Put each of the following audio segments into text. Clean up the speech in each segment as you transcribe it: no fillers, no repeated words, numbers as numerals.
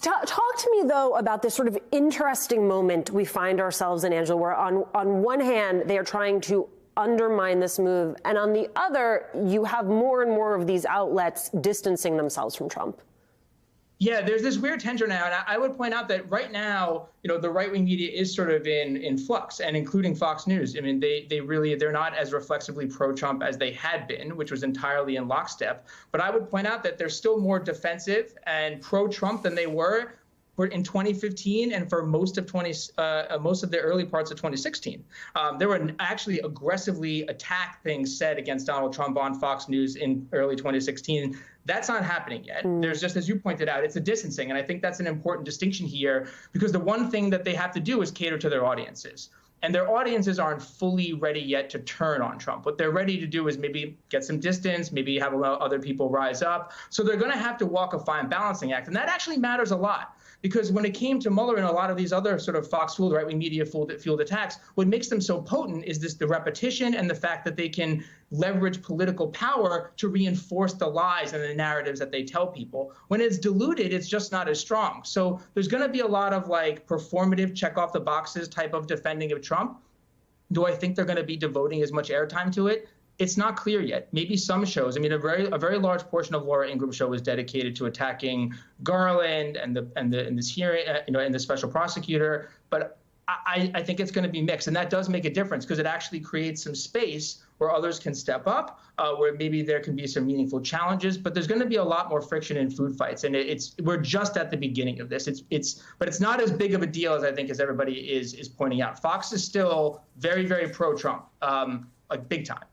Talk to me, though, about this sort of interesting moment we find ourselves in, Angela, where on one hand, they are trying to undermine this move, and on the other, you have more and more of these outlets distancing themselves from Trump. Yeah, there's this weird tension now, and I would point out that right now, the right-wing media is sort of in flux, and including Fox News. I mean, they're not as reflexively pro-Trump as they had been, which was entirely in lockstep. But I would point out that they're still more defensive and pro-Trump than they were in 2015 and for most of the early parts of 2016. There were actually aggressively attacked things said against Donald Trump on Fox News in early 2016. That's not happening yet. There's just, as you pointed out, it's a distancing. And I think that's an important distinction here, because the one thing that they have to do is cater to their audiences. And their audiences aren't fully ready yet to turn on Trump. What they're ready to do is maybe get some distance, maybe have other people rise up. So they're going to have to walk a fine balancing act. And that actually matters a lot. Because when it came to Mueller and a lot of these other sort of Fox-fueled, right-wing media-fueled attacks, what makes them so potent is the repetition and the fact that they can leverage political power to reinforce the lies and the narratives that they tell people. When it's diluted, it's just not as strong. So there's going to be a lot of performative check-off-the-boxes type of defending of Trump. Do I think they're going to be devoting as much airtime to it? It's not clear yet. Maybe some shows. I mean, a very large portion of Laura Ingraham's show was dedicated to attacking Garland and this hearing, and the special prosecutor. But I think it's going to be mixed, and that does make a difference because it actually creates some space where others can step up, where maybe there can be some meaningful challenges. But there's going to be a lot more friction in food fights, and we're just at the beginning of this. But it's not as big of a deal as I think as everybody is pointing out. Fox is still very, very pro-Trump, big time.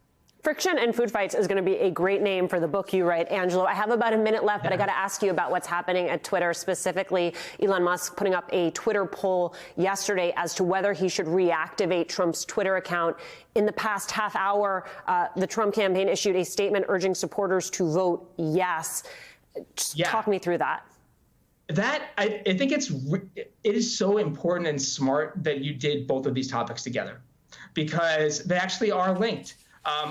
Friction and Food Fights is going to be a great name for the book you write, Angelo. I have about a minute left, but I got to ask you about what's happening at Twitter, specifically Elon Musk putting up a Twitter poll yesterday as to whether he should reactivate Trump's Twitter account. In the past half hour, the Trump campaign issued a statement urging supporters to vote yes. Talk me through that. I think it is so important and smart that you did both of these topics together, because they actually are linked.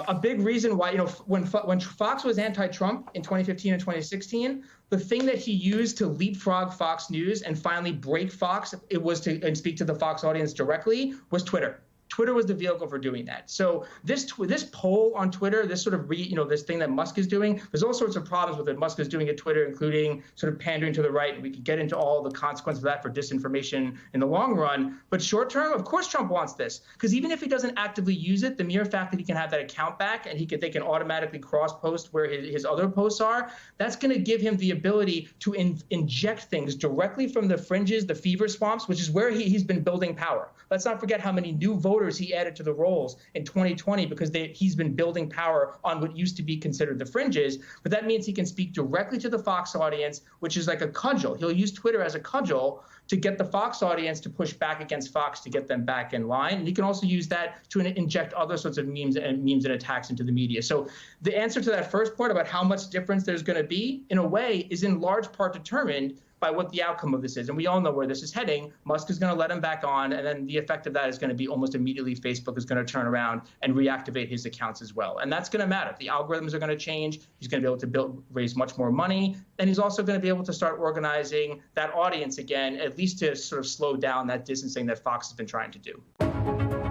A big reason why, when Fox was anti-Trump in 2015 and 2016, the thing that he used to leapfrog Fox News and finally break Fox, and speak to the Fox audience directly, was Twitter. Twitter was the vehicle for doing that. So this poll on Twitter, this sort of this thing that Musk is doing, there's all sorts of problems with it. Musk is doing at Twitter, including sort of pandering to the right. And we could get into all the consequences of that for disinformation in the long run. But short term, of course, Trump wants this, because even if he doesn't actively use it, the mere fact that he can have that account back and they can automatically cross-post where his other posts are, that's going to give him the ability to inject things directly from the fringes, the fever swamps, which is where he's been building power. Let's not forget how many new voters he added to the rolls in 2020 because he's been building power on what used to be considered the fringes. But that means he can speak directly to the Fox audience, which is like a cudgel. He'll use Twitter as a cudgel to get the Fox audience to push back against Fox to get them back in line. And he can also use that to inject other sorts of memes and attacks into the media. So the answer to that first point about how much difference there's going to be, in a way, is in large part determined by what the outcome of this is. And we all know where this is heading. Musk is going to let him back on, and then the effect of that is going to be almost immediately Facebook is going to turn around and reactivate his accounts as well. And that's going to matter. The algorithms are going to change. He's going to be able to raise much more money. And he's also going to be able to start organizing that audience again, at least to sort of slow down that distancing that Fox has been trying to do.